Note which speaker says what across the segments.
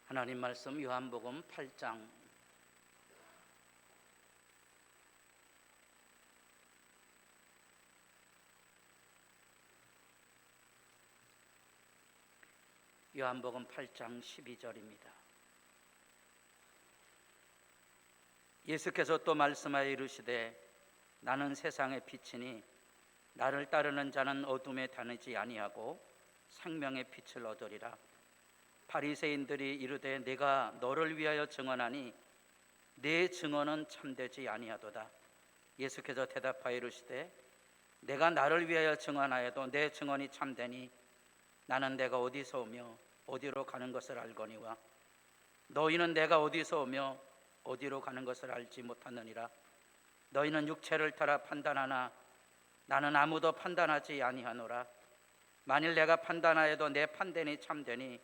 Speaker 1: 하나님 말씀 요한복음 8장 요한복음 8장 12절입니다. 예수께서 또 말씀하여 이르시되 나는 세상의 빛이니 나를 따르는 자는 어둠에 다니지 아니하고 생명의 빛을 얻으리라. 바리새인들이 이르되 내가 너를 위하여 증언하니 내 증언은 참되지 아니하도다. 예수께서 대답하여 이르시되 내가 나를 위하여 증언하여도 내 증언이 참되니 나는 내가 어디서 오며 어디로 가는 것을 알거니와 너희는 내가 어디서 오며 어디로 가는 것을 알지 못하느니라. 너희는 육체를 따라 판단하나 나는 아무도 판단하지 아니하노라. 만일 내가 판단하여도 내 판단이 참되니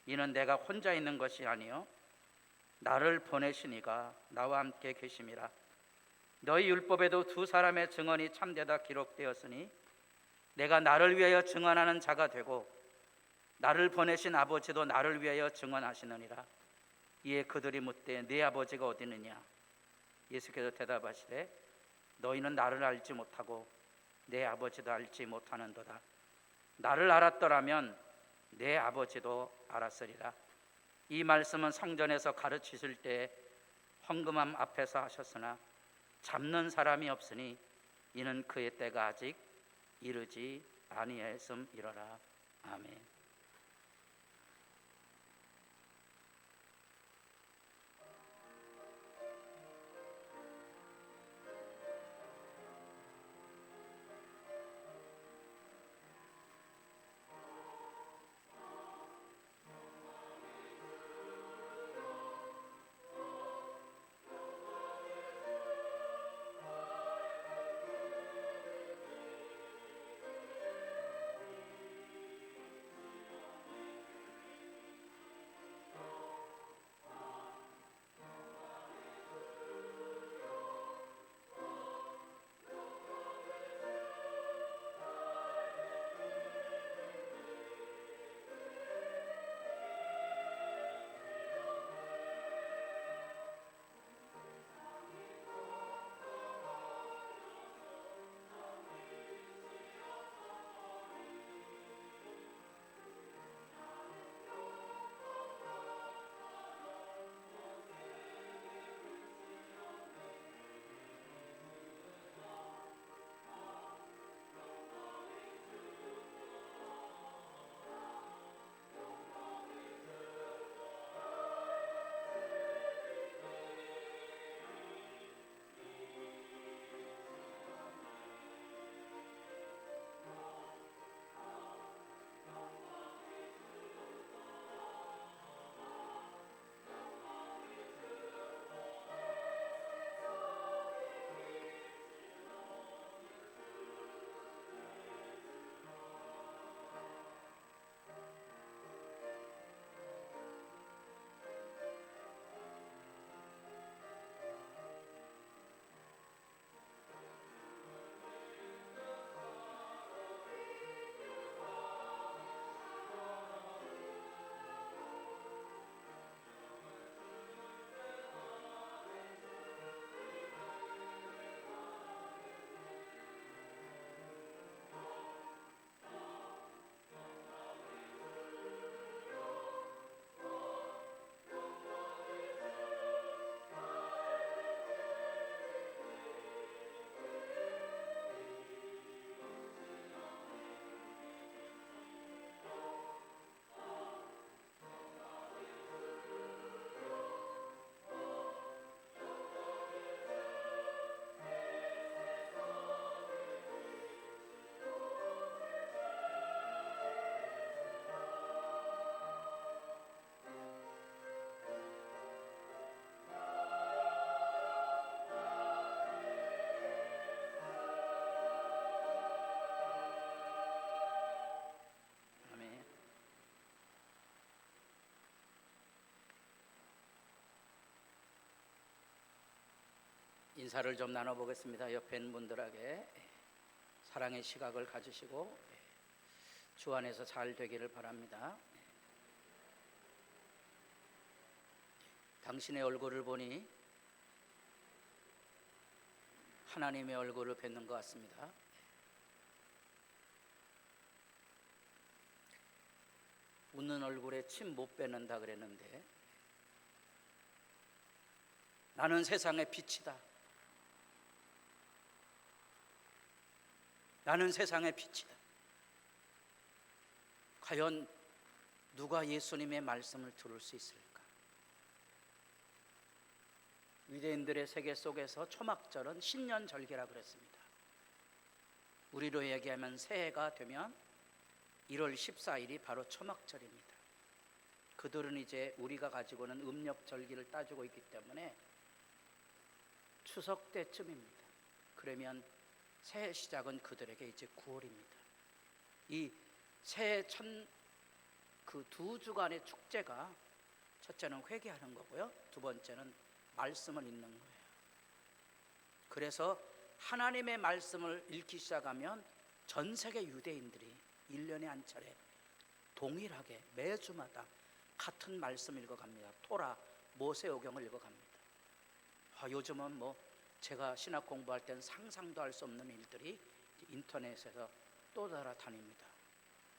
Speaker 1: 이는 내가 혼자 있는 것이 아니요 나를 보내신 이가 나와 함께 계심이라. 너희 율법에도 두 사람의 증언이 참되다 기록되었으니 내가 나를 위하여 증언하는 자가 되고 나를 보내신 아버지도 나를 위하여 증언하시느니라. 이에 그들이 묻되 네 아버지가 어디 있느냐? 예수께서 대답하시되 너희는 나를 알지 못하고 내 아버지도 알지 못하는도다. 나를 알았더라면 내 아버지도 알았으리라. 이 말씀은 성전에서 가르치실 때 헌금함 앞에서 하셨으나 잡는 사람이 없으니 이는 그의 때가 아직 이르지 아니하였음이로라. 아멘. 인사를 좀 나눠보겠습니다. 옆에 있는 분들에게 사랑의 시각을 가지시고 주 안에서 잘 되기를 바랍니다. 당신의 얼굴을 보니 하나님의 얼굴을 뵙는 것 같습니다. 웃는 얼굴에 침 못 뱉는다 그랬는데, 나는 세상의 빛이다. 나는 세상의 빛이다. 과연 누가 예수님의 말씀을 들을 수 있을까? 유대인들의 세계 속에서 초막절은 신년절기라 그랬습니다. 우리로 얘기하면 새해가 되면 1월 14일이 바로 초막절입니다. 그들은 이제 우리가 가지고는 음력절기를 따지고 있기 때문에 추석 때쯤입니다. 그러면 새해 시작은 그들에게 이제 9월입니다. 이 새해 그 두 주간의 축제가, 첫째는 회개하는 거고요, 두 번째는 말씀을 읽는 거예요. 그래서 하나님의 말씀을 읽기 시작하면 전 세계 유대인들이 1년에 한 차례 동일하게 매주마다 같은 말씀 읽어갑니다. 토라, 모세오경을 읽어갑니다. 요즘은 제가 신학 공부할 땐 상상도 할 수 없는 일들이 인터넷에서 또 돌아다닙니다.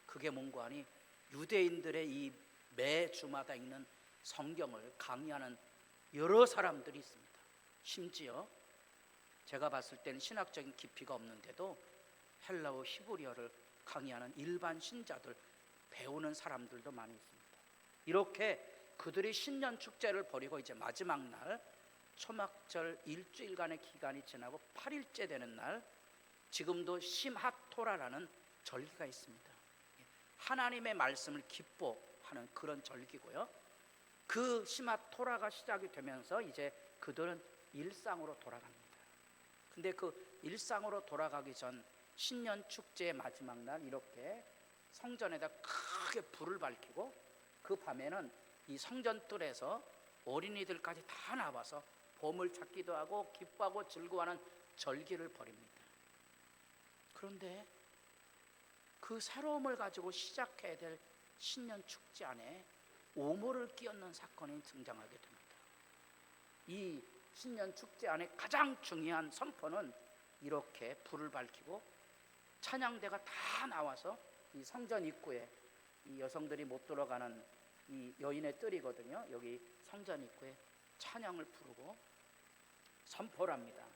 Speaker 1: 그게 뭔가 하니 유대인들의 이 매주마다 읽는 성경을 강의하는 여러 사람들이 있습니다. 심지어 제가 봤을 때는 신학적인 깊이가 없는데도 헬라어 히브리어를 강의하는 일반 신자들, 배우는 사람들도 많이 있습니다. 이렇게 그들이 신년 축제를 벌이고 이제 마지막 날 초막절 일주일간의 기간이 지나고 8일째 되는 날, 지금도 심핫토라라는 절기가 있습니다. 하나님의 말씀을 기뻐하는 그런 절기고요. 그 심핫토라가 시작이 되면서 이제 그들은 일상으로 돌아갑니다. 근데 그 일상으로 돌아가기 전 신년 축제의 마지막 날 이렇게 성전에다 크게 불을 밝히고, 그 밤에는 이 성전 뜰에서 어린이들까지 다 나와서 보물 찾기도 하고 기뻐하고 즐거워하는 절기를 벌입니다. 그런데 그 새로움을 가지고 시작해야 될 신년 축제 안에 오물을 끼얹는 사건이 등장하게 됩니다. 이 신년 축제 안에 가장 중요한 선포는 이렇게 불을 밝히고 찬양대가 다 나와서 이 성전 입구에, 이 여성들이 못 들어가는 이 여인의 뜰이거든요. 여기 성전 입구에 찬양을 부르고 선포를 합니다.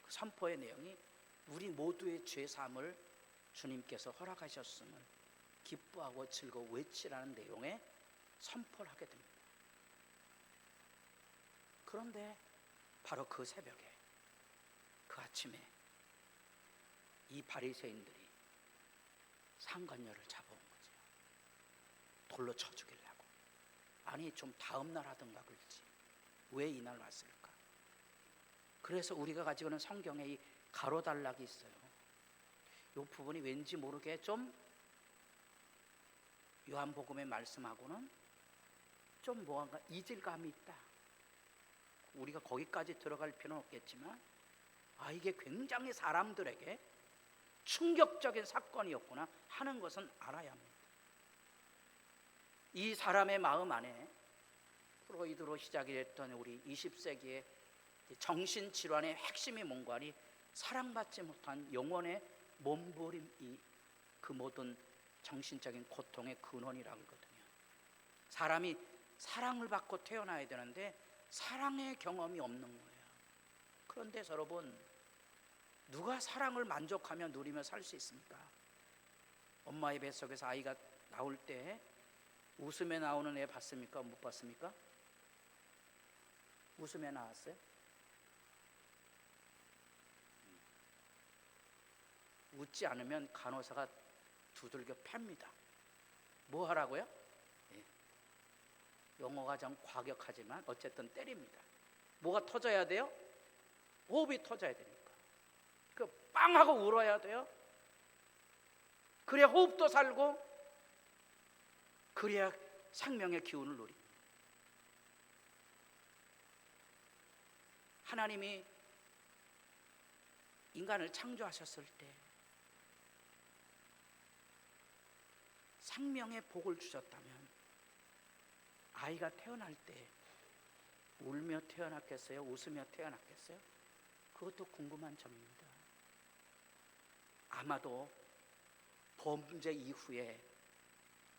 Speaker 1: 그 선포의 내용이 우리 모두의 죄사함을 주님께서 허락하셨음을 기뻐하고 즐거워 외치라는 내용의 선포를 하게 됩니다. 그런데 바로 그 새벽에, 그 아침에 이 바리새인들이 상간녀를 잡아온 거죠. 돌로 쳐 죽이려고. 아니 좀 다음 날 하든가 그랬지, 왜 이날 왔을까? 그래서 우리가 가지고 있는 성경에 이 가로단락이 있어요. 이 부분이 왠지 모르게 좀 요한복음의 말씀하고는 좀 뭔가 이질감이 있다. 우리가 거기까지 들어갈 필요는 없겠지만, 이게 굉장히 사람들에게 충격적인 사건이었구나 하는 것은 알아야 합니다. 이 사람의 마음 안에 프로이드로 시작이 됐던 우리 20세기의 정신질환의 핵심이 뭔가 하니 사랑받지 못한 영혼의 몸부림이 그 모든 정신적인 고통의 근원이라고 하거든요. 사람이 사랑을 받고 태어나야 되는데 사랑의 경험이 없는 거예요. 그런데 여러분, 누가 사랑을 만족하며 누리며 살 수 있습니까? 엄마의 뱃속에서 아이가 나올 때 웃음에 나오는 애 봤습니까? 못 봤습니까? 웃음에 나왔어요? 웃지 않으면 간호사가 두들겨 팹니다. 뭐 하라고요? 용어가 좀 과격하지만 어쨌든 때립니다. 뭐가 터져야 돼요? 호흡이 터져야 되니까. 그 빵 하고 울어야 돼요. 그래야 호흡도 살고, 그래야 생명의 기운을 누립니다. 하나님이 인간을 창조하셨을 때 생명의 복을 주셨다면, 아이가 태어날 때 울며 태어났겠어요? 웃으며 태어났겠어요? 그것도 궁금한 점입니다. 아마도 범죄 이후에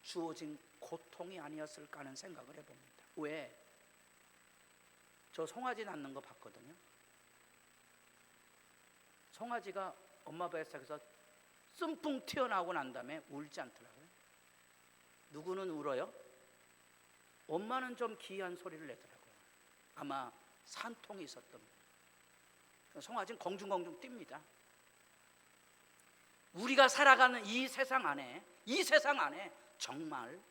Speaker 1: 주어진 고통이 아니었을까 하는 생각을 해봅니다. 왜? 저 송아지 낳는 거 봤거든요. 송아지가 엄마 뱃속에서 씀풍 튀어나오고 난 다음에 울지 않더라고요. 누구는 울어요? 엄마는 좀 기이한 소리를 내더라고요. 아마 산통이 있었던 거예요. 송아지는 공중공중 뜁니다. 우리가 살아가는 이 세상 안에 정말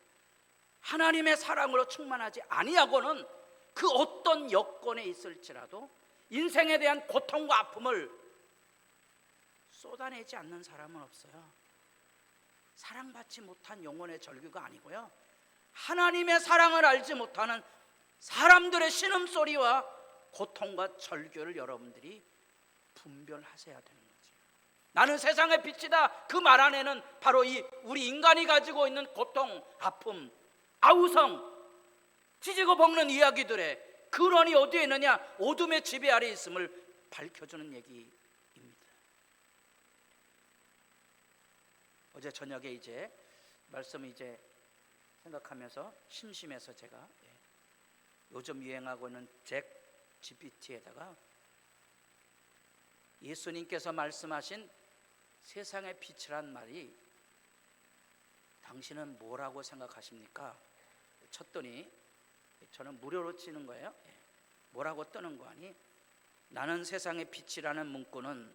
Speaker 1: 하나님의 사랑으로 충만하지 아니하고는 그 어떤 여건에 있을지라도 인생에 대한 고통과 아픔을 쏟아내지 않는 사람은 없어요. 사랑받지 못한 영혼의 절규가 아니고요, 하나님의 사랑을 알지 못하는 사람들의 신음소리와 고통과 절규를 여러분들이 분별하셔야 되는 거죠. 나는 세상의 빛이다, 그 말 안에는 바로 이 우리 인간이 가지고 있는 고통, 아픔, 아우성, 찢고 볶는 이야기들의 근원이 어디에 있느냐? 어둠의 지배 아래 있음을 밝혀주는 얘기입니다. 어제 저녁에 이제 말씀을 이제 생각하면서 심심해서 제가 요즘 유행하고 있는 잭 GPT에다가 예수님께서 말씀하신 세상의 빛이란 말이 당신은 뭐라고 생각하십니까? 쳤더니 저는 무료로 치는 거예요. 뭐라고 뜨는 거 아니? 나는 세상의 빛이라는 문구는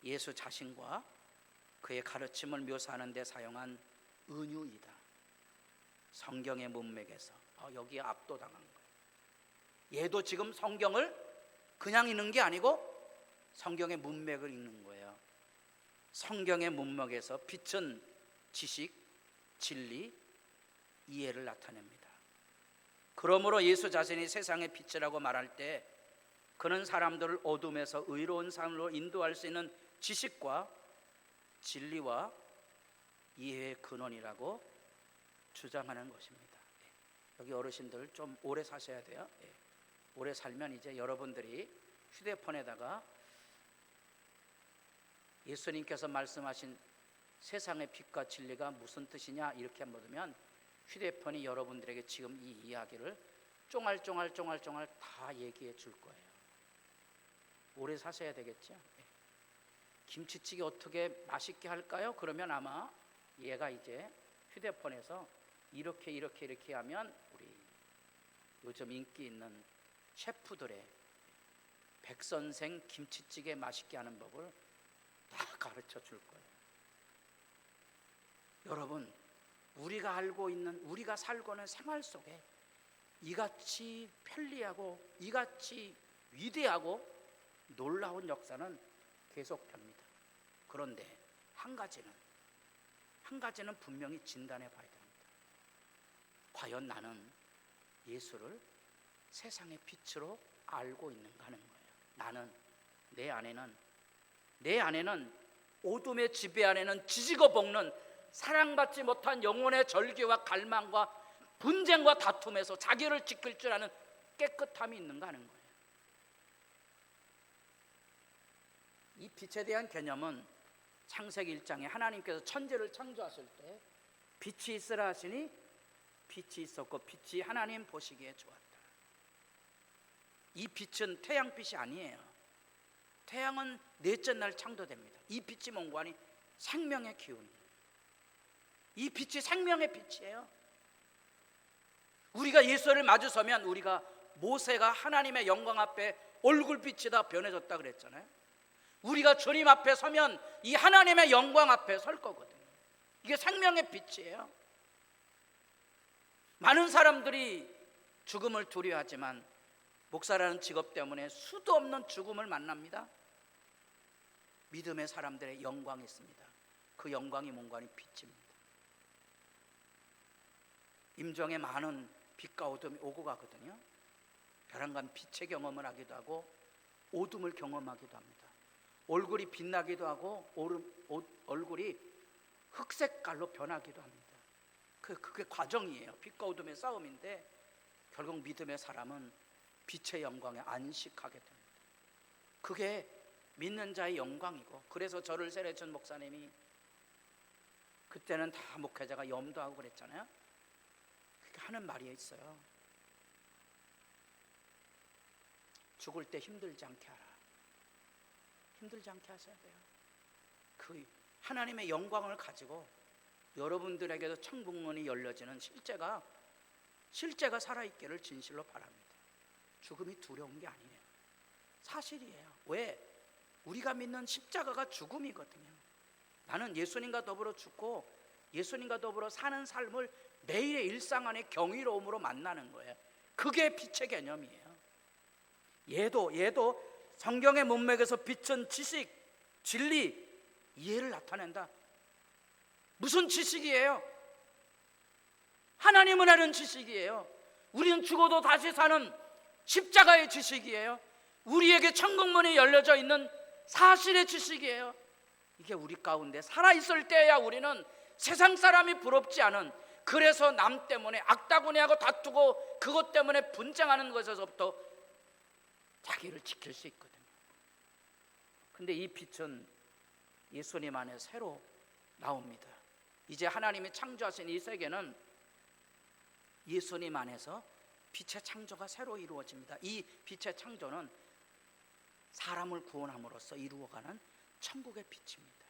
Speaker 1: 예수 자신과 그의 가르침을 묘사하는 데 사용한 은유이다. 성경의 문맥에서 여기에 압도당한 거예요. 얘도 지금 성경을 그냥 읽는 게 아니고 성경의 문맥을 읽는 거예요. 성경의 문맥에서 빛은 지식, 진리, 이해를 나타냅니다. 그러므로 예수 자신이 세상의 빛이라고 말할 때 그는 사람들을 어둠에서 의로운 삶으로 인도할 수 있는 지식과 진리와 이해의 근원이라고 주장하는 것입니다. 여기 어르신들 좀 오래 사셔야 돼요. 오래 살면 이제 여러분들이 휴대폰에다가 예수님께서 말씀하신 세상의 빛과 진리가 무슨 뜻이냐 이렇게 물으면 휴대폰이 여러분들에게 지금 이 이야기를 쫑알쫑알 다 얘기해 줄 거예요. 오래 사셔야 되겠죠. 김치찌개 어떻게 맛있게 할까요? 그러면 아마 얘가 이제 휴대폰에서 이렇게 하면 우리 요즘 인기 있는 셰프들의 백선생 김치찌개 맛있게 하는 법을 다 가르쳐 줄 거예요. 여러분, 우리가 알고 있는, 우리가 살고 있는 생활 속에 이같이 편리하고 이같이 위대하고 놀라운 역사는 계속됩니다. 그런데 한 가지는 분명히 진단해 봐야 됩니다. 과연 나는 예수를 세상의 빛으로 알고 있는가 하는 거예요. 나는 내 안에는 어둠의 지배 안에는 지지고 볶는 사랑받지 못한 영혼의 절규와 갈망과 분쟁과 다툼에서 자기를 지킬 줄 아는 깨끗함이 있는가 하는 거예요. 이 빛에 대한 개념은 창세기 1장에 하나님께서 천지를 창조하실 때 빛이 있으라 하시니 빛이 있었고 빛이 하나님 보시기에 좋았다. 이 빛은 태양빛이 아니에요. 태양은 넷째 날 창조됩니다. 이 빛이 뭔고 하니 생명의 기운이에요. 이 빛이 생명의 빛이에요. 우리가 예수를 마주서면 우리가 모세가 하나님의 영광 앞에 얼굴빛이 다 변해졌다 그랬잖아요. 우리가 주님 앞에 서면 이 하나님의 영광 앞에 설 거거든요. 이게 생명의 빛이에요. 많은 사람들이 죽음을 두려워하지만 목사라는 직업 때문에 수도 없는 죽음을 만납니다. 믿음의 사람들의 영광이 있습니다. 그 영광이 뭔가 하니 빛입니다. 임종에 많은 빛과 어둠이 오고 가거든요. 벼랑간 빛의 경험을 하기도 하고 어둠을 경험하기도 합니다. 얼굴이 빛나기도 하고 얼굴이 흑색깔로 변하기도 합니다. 그게 과정이에요. 빛과 어둠의 싸움인데 결국 믿음의 사람은 빛의 영광에 안식하게 됩니다. 그게 믿는 자의 영광이고, 그래서 저를 세례준 목사님이 그때는 다 목회자가 염도하고 그랬잖아요. 그렇게 하는 말이 있어요. 죽을 때 힘들지 않게 하라. 힘들지 않게 하셔야 돼요. 그 하나님의 영광을 가지고 여러분들에게도 천국문이 열려지는 실제가 살아있기를 진실로 바랍니다. 죽음이 두려운 게 아니에요. 사실이에요. 왜? 우리가 믿는 십자가가 죽음이거든요. 나는 예수님과 더불어 죽고 예수님과 더불어 사는 삶을 매일의 일상 안에 경이로움으로 만나는 거예요. 그게 빛의 개념이에요. 얘도 성경의 문맥에서 비춘 지식, 진리, 이해를 나타낸다. 무슨 지식이에요? 하나님을 아는 지식이에요. 우리는 죽어도 다시 사는 십자가의 지식이에요. 우리에게 천국문이 열려져 있는 사실의 지식이에요. 이게 우리 가운데 살아있을 때야 우리는 세상 사람이 부럽지 않은, 그래서 남 때문에 악다구니하고 다투고 그것 때문에 분쟁하는 것에서부터 자기를 지킬 수 있거든요. 근데 이 빛은 예수님 안에 새로 나옵니다. 이제 하나님이 창조하신 이 세계는 예수님 안에서 빛의 창조가 새로 이루어집니다. 이 빛의 창조는 사람을 구원함으로써 이루어가는 천국의 빛입니다.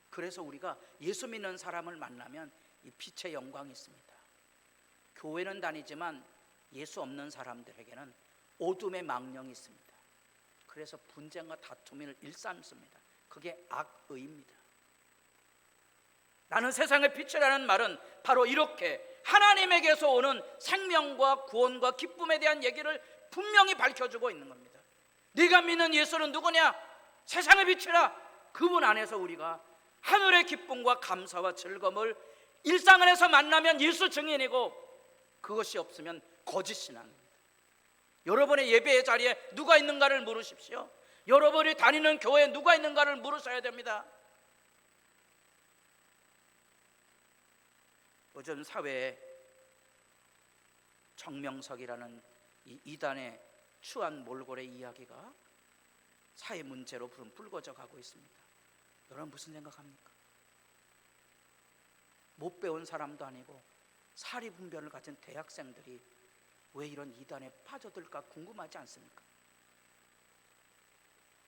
Speaker 1: 그래서 우리가 예수 믿는 사람을 만나면 이 빛의 영광이 있습니다. 교회는 다니지만 예수 없는 사람들에게는 어둠의 망령이 있습니다. 그래서 분쟁과 다툼을 일삼습니다. 그게 악의입니다. 나는 세상의 빛이라는 말은 바로 이렇게 하나님에게서 오는 생명과 구원과 기쁨에 대한 얘기를 분명히 밝혀주고 있는 겁니다. 네가 믿는 예수는 누구냐? 세상의 빛이라. 그분 안에서 우리가 하늘의 기쁨과 감사와 즐거움을 일상 안에서 만나면 예수 증인이고, 그것이 없으면 거짓 신앙입니다. 여러분의 예배의 자리에 누가 있는가를 물으십시오. 여러분이 다니는 교회에 누가 있는가를 물으셔야 됩니다. 요즘 사회에 정명석이라는 이 이단의 추한 몰골의 이야기가 사회 문제로 불거져 가고 있습니다. 여러분 무슨 생각합니까? 못 배운 사람도 아니고 사리분별을 가진 대학생들이 왜 이런 이단에 빠져들까 궁금하지 않습니까?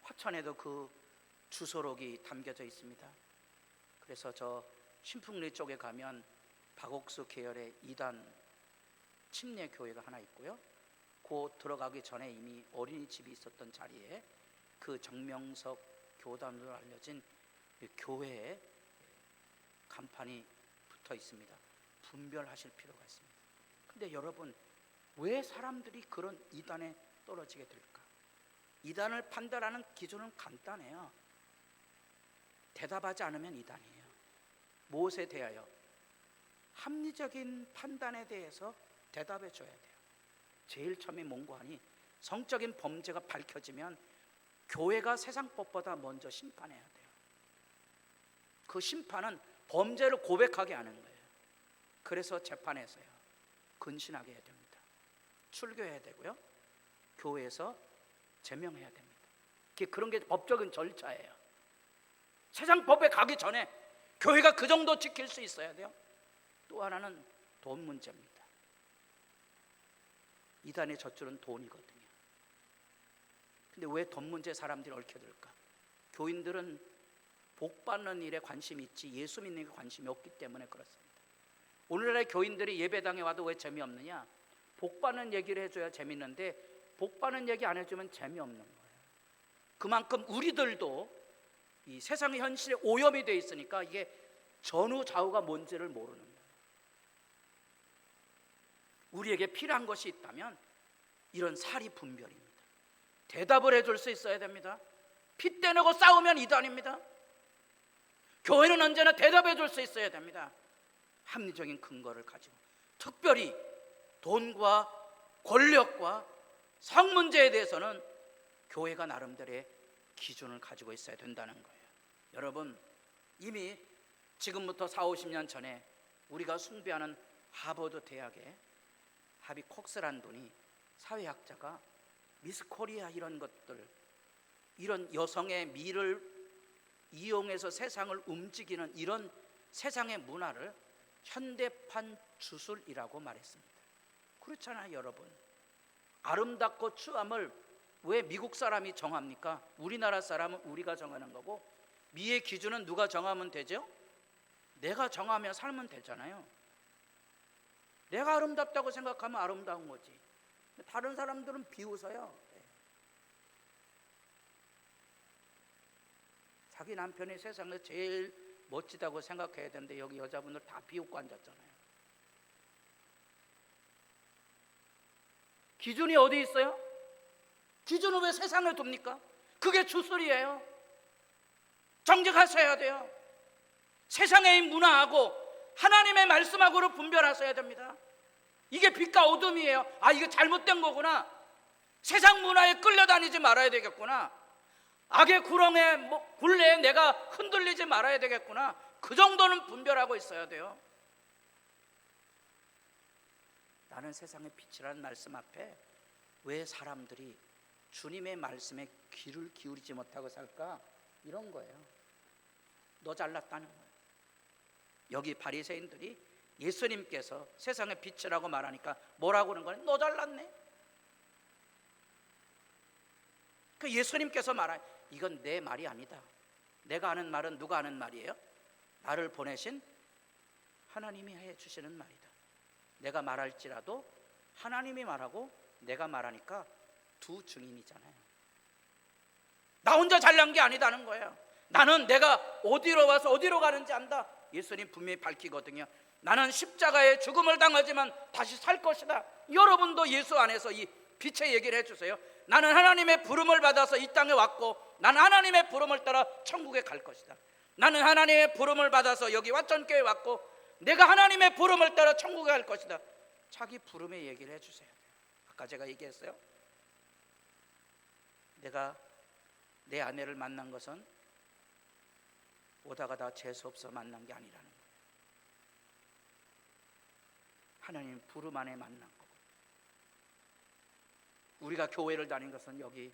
Speaker 1: 화천에도 그 주소록이 담겨져 있습니다. 그래서 저 신풍리 쪽에 가면 박옥수 계열의 이단 침례 교회가 하나 있고요. 그 들어가기 전에 이미 어린이집이 있었던 자리에 그 정명석 교단으로 알려진 교회에 간판이 붙어 있습니다. 분별하실 필요가 있습니다. 근데 여러분, 왜 사람들이 그런 이단에 떨어지게 될까? 이단을 판단하는 기준은 간단해요. 대답하지 않으면 이단이에요. 무엇에 대하여? 합리적인 판단에 대해서 대답해 줘야 돼요. 제일 처음에 뭔고 하니 성적인 범죄가 밝혀지면 교회가 세상법보다 먼저 심판해야 돼요. 그 심판은 범죄를 고백하게 하는 거예요. 그래서 재판에서요 근신하게 해야 됩니다. 출교해야 되고요, 교회에서 제명해야 됩니다. 그런 게 법적인 절차예요. 세상 법에 가기 전에 교회가 그 정도 지킬 수 있어야 돼요. 또 하나는 돈 문제입니다. 이단의 젖줄은 돈이거든요. 근데 왜 돈 문제 사람들이 얽혀들까? 교인들은 복 받는 일에 관심이 있지 예수 믿는 게 관심이 없기 때문에 그렇습니다. 오늘날의 교인들이 예배당에 와도 왜 재미없느냐? 복 받는 얘기를 해줘야 재밌는데 복 받는 얘기 안 해주면 재미없는 거예요. 그만큼 우리들도 이 세상의 현실에 오염이 되어 있으니까 이게 전후 좌우가 뭔지를 모르는 거예요. 우리에게 필요한 것이 있다면 이런 사리 분별입니다. 대답을 해줄 수 있어야 됩니다. 피 떼내고 싸우면 이단입니다. 교회는 언제나 대답해 줄 수 있어야 됩니다. 합리적인 근거를 가지고, 특별히 돈과 권력과 성 문제에 대해서는 교회가 나름대로의 기준을 가지고 있어야 된다는 거예요. 여러분, 이미 지금부터 40-50년 전에 우리가 숭배하는 하버드 대학의 하비 콕스라는 분이 사회학자가 미스 코리아 이런 것들, 이런 여성의 미를 이용해서 세상을 움직이는 이런 세상의 문화를 현대판 주술이라고 말했습니다. 그렇잖아요, 여러분. 아름답고 추함을 왜 미국 사람이 정합니까? 우리나라 사람은 우리가 정하는 거고, 미의 기준은 누가 정하면 되죠? 내가 정하면 살면 되잖아요. 내가 아름답다고 생각하면 아름다운 거지. 다른 사람들은 비웃어요. 자기 남편이 세상에서 제일 멋지다고 생각해야 되는데 여기 여자분들 다 비웃고 앉았잖아요. 기준이 어디 있어요? 기준을 왜 세상에 둡니까? 그게 주술이에요. 정직하셔야 돼요. 세상의 문화하고 하나님의 말씀하고를 분별하셔야 됩니다. 이게 빛과 어둠이에요. 아, 이게 잘못된 거구나. 세상 문화에 끌려다니지 말아야 되겠구나. 악의 굴레에 내가 흔들리지 말아야 되겠구나. 그 정도는 분별하고 있어야 돼요. 나는 세상의 빛이라는 말씀 앞에 왜 사람들이 주님의 말씀에 귀를 기울이지 못하고 살까? 이런 거예요. 너 잘났다는 거예요. 여기 바리새인들이 예수님께서 세상의 빛이라고 말하니까 뭐라고 그러는 거예요? 너 잘났네. 그 예수님께서 말한 이건 내 말이 아니다. 내가 하는 말은 누가 하는 말이에요? 나를 보내신 하나님이 해주시는 말이다. 내가 말할지라도 하나님이 말하고 내가 말하니까 두 증인이잖아요. 나 혼자 잘난 게 아니다는 거예요. 나는 내가 어디로 와서 어디로 가는지 안다. 예수님 분명히 밝히거든요. 나는 십자가의 죽음을 당하지만 다시 살 것이다. 여러분도 예수 안에서 이 빛의 얘기를 해주세요. 나는 하나님의 부름을 받아서 이 땅에 왔고, 나는 하나님의 부름을 따라 천국에 갈 것이다. 나는 하나님의 부름을 받아서 여기 왓전교회에 왔고, 내가 하나님의 부름을 따라 천국에 갈 것이다. 자기 부름의 얘기를 해주세요. 아까 제가 얘기했어요. 내가 내 아내를 만난 것은 오다 가다 재수없어 만난 게 아니라는 거예요. 하나님 부름 안에 만난 거고, 우리가 교회를 다닌 것은 여기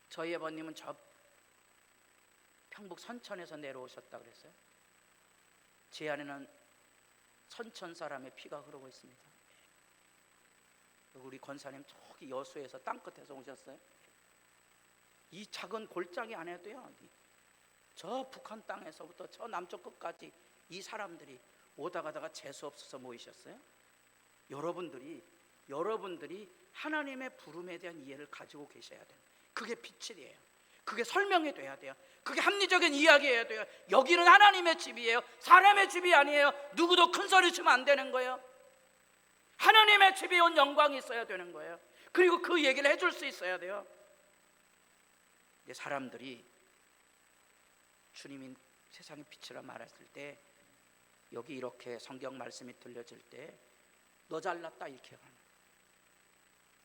Speaker 1: 저희 아버님은 저 평북 선천에서 내려오셨다 그랬어요. 제 안에는 선천 사람의 피가 흐르고 있습니다. 우리 권사님 저기 여수에서 땅끝에서 오셨어요. 이 작은 골짜기 안에도요, 저 북한 땅에서부터 저 남쪽 끝까지 이 사람들이 오다 가다가 재수 없어서 모이셨어요. 여러분들이 하나님의 부름에 대한 이해를 가지고 계셔야 돼요. 그게 빛이에요. 그게 설명이 돼야 돼요. 그게 합리적인 이야기여야 돼요. 여기는 하나님의 집이에요. 사람의 집이 아니에요. 누구도 큰 소리 치면 안 되는 거예요. 하나님의 집에 온 영광이 있어야 되는 거예요. 그리고 그 얘기를 해줄 수 있어야 돼요. 근데 사람들이 주님이 세상의 빛이라 말했을 때, 여기 이렇게 성경 말씀이 들려질 때 너 잘났다 이렇게 하는.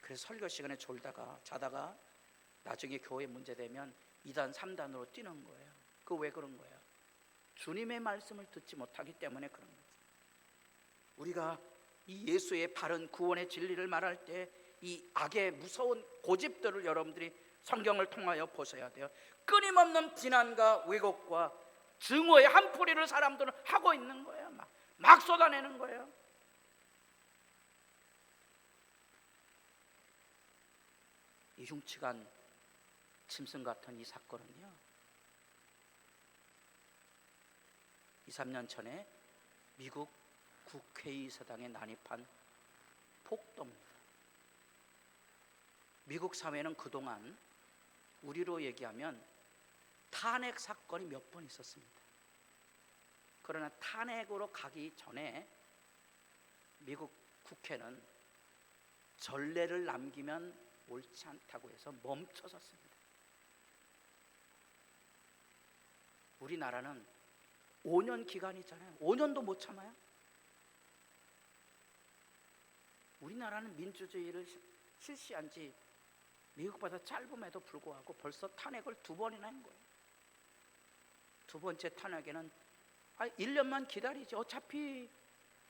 Speaker 1: 그래서 설교 시간에 자다가 나중에 교회 문제되면 2단 3단으로 뛰는 거예요. 그 왜 그런 거예요? 주님의 말씀을 듣지 못하기 때문에 그런 거죠. 우리가 이 예수의 바른 구원의 진리를 말할 때 이 악의 무서운 고집들을 여러분들이 성경을 통하여 보셔야 돼요. 끊임없는 비난과 왜곡과 증오의 한풀이를 사람들은 하고 있는 거예요. 막 쏟아내는 거예요. 이 흉측한 짐승 같은 이 사건은요, 2, 3년 전에 미국 국회의사당에 난입한 폭동입니다. 미국 사회는 그동안 우리로 얘기하면 탄핵 사건이 몇 번 있었습니다. 그러나 탄핵으로 가기 전에 미국 국회는 전례를 남기면 옳지 않다고 해서 멈춰섰습니다. 우리나라는 5년 기간이잖아요. 5년도 못 참아요. 우리나라는 민주주의를 실시한 지 미국보다 짧음에도 불구하고 벌써 탄핵을 2번이나 한 거예요. 2번째 탄핵에는 1년만 기다리지 어차피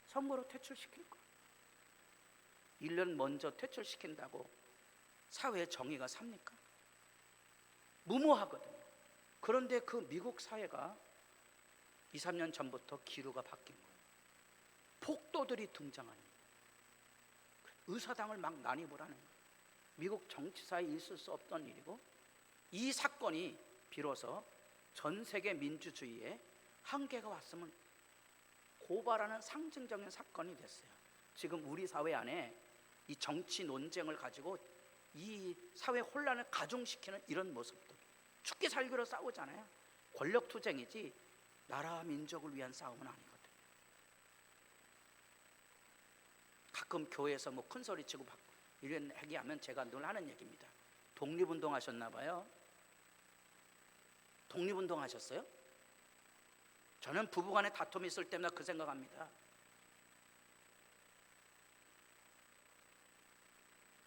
Speaker 1: 선거로 퇴출시킬 거예요. 1년 먼저 퇴출시킨다고 사회의 정의가 삽니까? 무모하거든요. 그런데 그 미국 사회가 2, 3년 전부터 기류가 바뀐 거예요. 폭도들이 등장하는 거예요. 의사당을 막 난입을 하는 거예요. 미국 정치사에 있을 수 없던 일이고, 이 사건이 비로소 전 세계 민주주의에 한계가 왔음을 고발하는 상징적인 사건이 됐어요. 지금 우리 사회 안에 이 정치 논쟁을 가지고 이 사회 혼란을 가중시키는 이런 모습들, 죽기 살기로 싸우잖아요. 권력 투쟁이지 나라 민족을 위한 싸움은 아니거든요. 가끔 교회에서 뭐 큰 소리 치고 이런 얘기하면 제가 늘 하는 얘기입니다. 독립운동 하셨나 봐요. 독립운동 하셨어요? 저는 부부간에 다툼이 있을 때마다 그 생각합니다.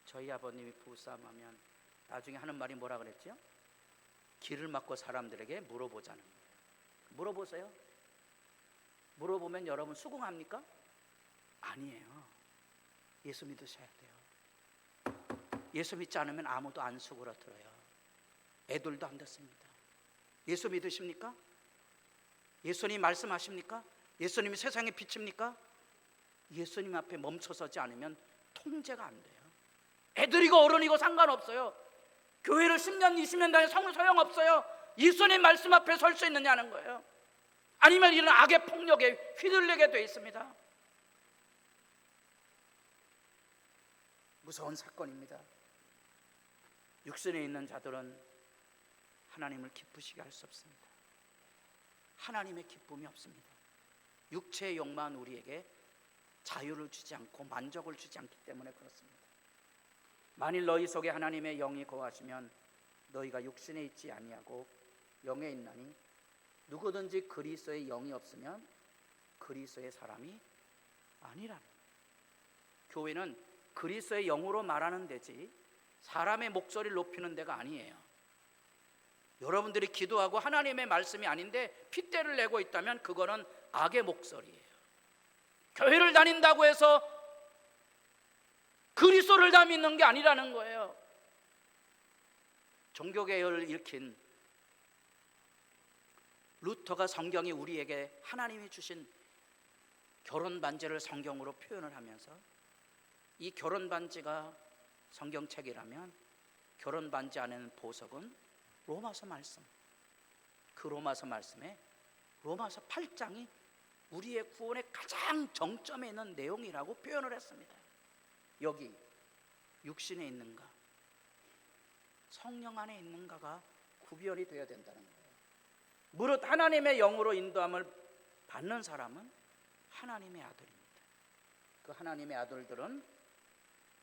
Speaker 1: 저희 아버님이 부부싸움하면 나중에 하는 말이 뭐라 그랬죠? 길을 막고 사람들에게 물어보자는 거예요. 물어보세요. 물어보면 여러분 수긍합니까? 아니에요. 예수 믿으셔야 돼요. 예수 믿지 않으면 아무도 안 수그러들어요. 애들도 안 듣습니다. 예수 믿으십니까? 예수님 말씀하십니까? 예수님이 세상의 빛입니까? 예수님 앞에 멈춰서지 않으면 통제가 안 돼요. 애들이고 어른이고 상관없어요. 교회를 10년 20년 다녀 소용없어요. 예수님 말씀 앞에 설 수 있느냐는 거예요. 아니면 이런 악의 폭력에 휘둘리게 돼 있습니다. 무서운 사건입니다. 육신에 있는 자들은 하나님을 기쁘시게 할 수 없습니다. 하나님의 기쁨이 없습니다. 육체의 욕망은 우리에게 자유를 주지 않고 만족을 주지 않기 때문에 그렇습니다. 만일 너희 속에 하나님의 영이 거하시면 너희가 육신에 있지 아니하고 영에 있나니 누구든지 그리스도의 영이 없으면 그리스도의 사람이 아니라는 거예요. 교회는 그리스도의 영으로 말하는 데지 사람의 목소리를 높이는 데가 아니에요. 여러분들이 기도하고 하나님의 말씀이 아닌데 핏대를 내고 있다면 그거는 악의 목소리예요. 교회를 다닌다고 해서 그리스도를 다 믿는 게 아니라는 거예요. 종교개혁을 일으킨 루터가 성경이 우리에게 하나님이 주신 결혼 반지를 성경으로 표현을 하면서 이 결혼 반지가 성경책이라면 결혼 반지 안에는 보석은 로마서 말씀, 그 로마서 말씀에 로마서 8장이 우리의 구원의 가장 정점에 있는 내용이라고 표현을 했습니다. 여기 육신에 있는가 성령 안에 있는가가 구별이 되어야 된다는 거예요. 무릇 하나님의 영으로 인도함을 받는 사람은 하나님의 아들입니다. 그 하나님의 아들들은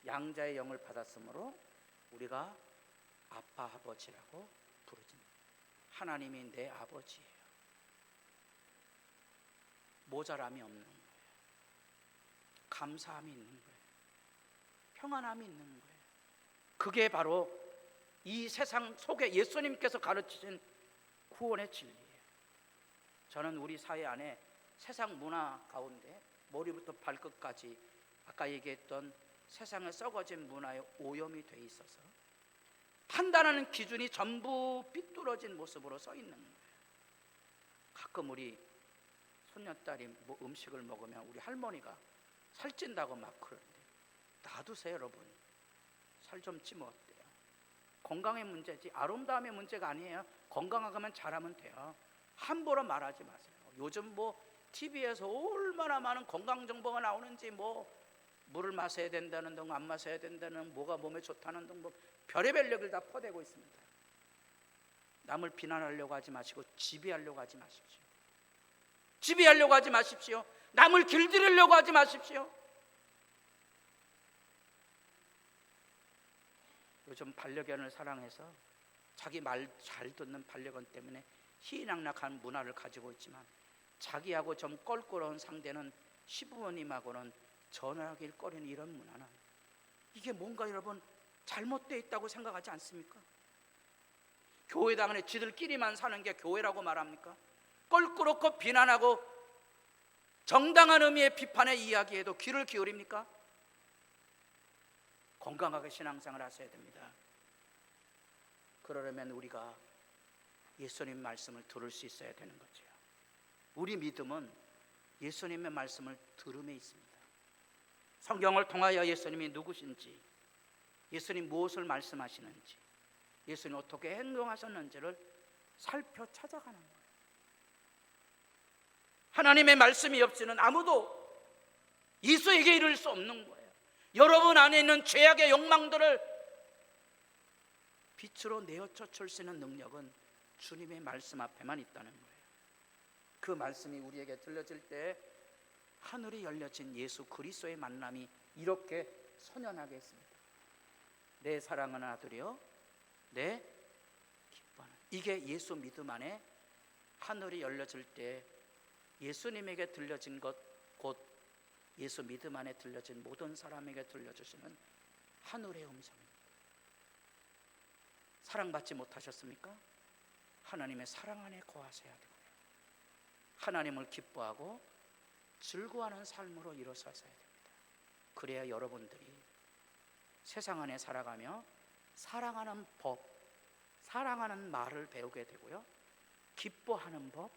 Speaker 1: 양자의 영을 받았으므로 우리가 아빠 아버지라고 부르집니다. 하나님이 내 아버지예요. 모자람이 없는 거예요. 감사함이 있는 거예요. 평안함이 있는 거예요. 그게 바로 이 세상 속에 예수님께서 가르치신 구원의 진리예요. 저는 우리 사회 안에 세상 문화 가운데 머리부터 발끝까지 아까 얘기했던 세상에 썩어진 문화에 오염이 돼 있어서 판단하는 기준이 전부 삐뚤어진 모습으로 서 있는 거예요. 가끔 우리 손녀딸이 뭐 음식을 먹으면 우리 할머니가 살찐다고 막 그러는데 놔두세요 여러분. 살 좀 찌면 어때요? 건강의 문제지 아름다움의 문제가 아니에요. 건강하면 잘하면 돼요. 함부로 말하지 마세요. 요즘 뭐 TV에서 얼마나 많은 건강 정보가 나오는지 뭐 물을 마셔야 된다는 등 안 마셔야 된다는 뭐가 몸에 좋다는 등 뭐 별의별 얘기를 다 퍼대고 있습니다. 남을 비난하려고 하지 마시고 지배하려고 하지 마십시오. 지배하려고 하지 마십시오. 남을 길들이려고 하지 마십시오. 요즘 반려견을 사랑해서 자기 말 잘 듣는 반려견 때문에 희낙낙한 문화를 가지고 있지만 자기하고 좀 껄끄러운 상대는 시부모님하고는 전화하길 꺼리는 이런 문화는 이게 뭔가 여러분 잘못되어 있다고 생각하지 않습니까? 교회당 안에 지들끼리만 사는 게 교회라고 말합니까? 껄끄럽고 비난하고 정당한 의미의 비판의 이야기에도 귀를 기울입니까? 건강하게 신앙생활 하셔야 됩니다. 그러려면 우리가 예수님 말씀을 들을 수 있어야 되는 거죠. 우리 믿음은 예수님의 말씀을 들음에 있습니다. 성경을 통하여 예수님이 누구신지, 예수님 무엇을 말씀하시는지, 예수님 어떻게 행동하셨는지를 살펴 찾아가는 거예요. 하나님의 말씀이 없이는 아무도 예수에게 이를 수 없는 거예요. 여러분 안에 있는 죄악의 욕망들을 빛으로 내어쳐 줄 수 있는 능력은 주님의 말씀 앞에만 있다는 거예요. 그 말씀이 우리에게 들려질 때 하늘이 열려진 예수 그리스도의 만남이 이렇게 선연하게 했습니다. 내 사랑하는 아들이여, 내 기뻐하는. 이게 예수 믿음 안에 하늘이 열려질 때 예수님에게 들려진 것, 곧 예수 믿음 안에 들려진 모든 사람에게 들려주시는 하늘의 음성입니다. 사랑받지 못하셨습니까? 하나님의 사랑 안에 거하셔야 되고요. 하나님을 기뻐하고 즐거워하는 삶으로 일어서셔야 됩니다. 그래야 여러분들이 세상 안에 살아가며 사랑하는 법, 사랑하는 말을 배우게 되고요, 기뻐하는 법,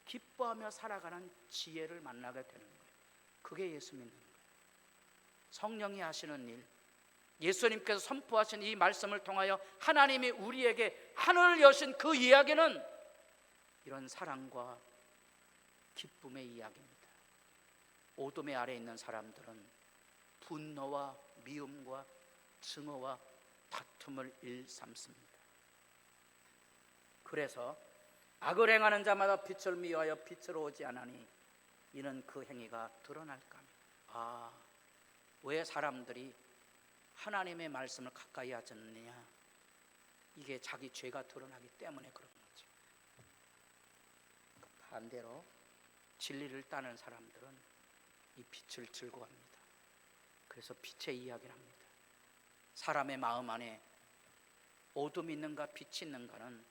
Speaker 1: 기뻐하며 살아가는 지혜를 만나게 되는 거예요. 그게 예수 믿는 거예요. 성령이 하시는 일, 예수님께서 선포하신 이 말씀을 통하여 하나님이 우리에게 하늘을 여신 그 이야기는 이런 사랑과 기쁨의 이야기입니다. 어둠의 아래에 있는 사람들은 분노와 미움과 증오와 다툼을 일삼습니다. 그래서 악을 행하는 자마다 빛을 미워하여 빛으로 오지 않으니 이는 그 행위가 드러날까 합니다. 왜 사람들이 하나님의 말씀을 가까이 하지 않느냐? 이게 자기 죄가 드러나기 때문에 그런 거죠. 반대로 진리를 따는 사람들은 이 빛을 즐거워합니다. 그래서 빛의 이야기를 합니다. 사람의 마음 안에 어둠이 있는가 빛이 있는가는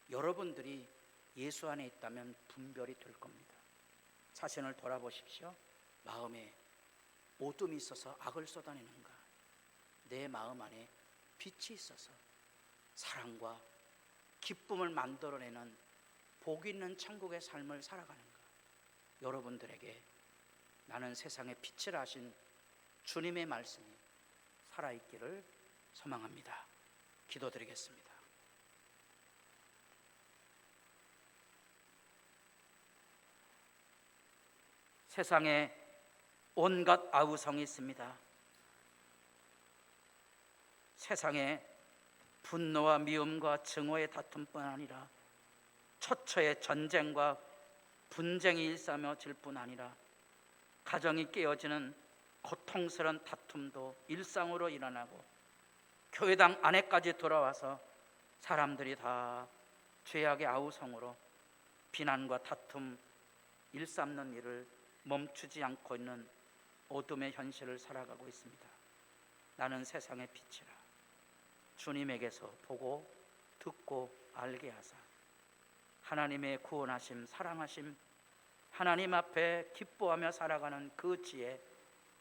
Speaker 1: 여러분들이 예수 안에 있다면 분별이 될 겁니다. 자신을 돌아보십시오. 마음에 어둠이 있어서 악을 쏟아내는가, 내 마음 안에 빛이 있어서 사랑과 기쁨을 만들어내는 복 있는 천국의 삶을 살아가는가. 여러분들에게 나는 세상의 빛을 하신 주님의 말씀이 살아있기를 소망합니다. 기도드리겠습니다. 세상에 온갖 아우성이 있습니다. 세상에 분노와 미움과 증오의 다툼뿐 아니라 처처의 전쟁과 분쟁이 일삼아질 뿐 아니라 가정이 깨어지는 고통스러운 다툼도 일상으로 일어나고 교회당 안에까지 돌아와서 사람들이 다 죄악의 아우성으로 비난과 다툼 일삼는 일을 멈추지 않고 있는 어둠의 현실을 살아가고 있습니다. 나는 세상의 빛이라. 주님에게서 보고 듣고 알게 하사 하나님의 구원하심, 사랑하심, 하나님 앞에 기뻐하며 살아가는 그 지혜,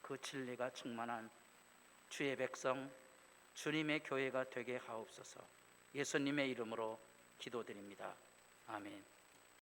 Speaker 1: 그 진리가 충만한 주의 백성, 주님의 교회가 되게 하옵소서. 예수님의 이름으로 기도드립니다. 아멘.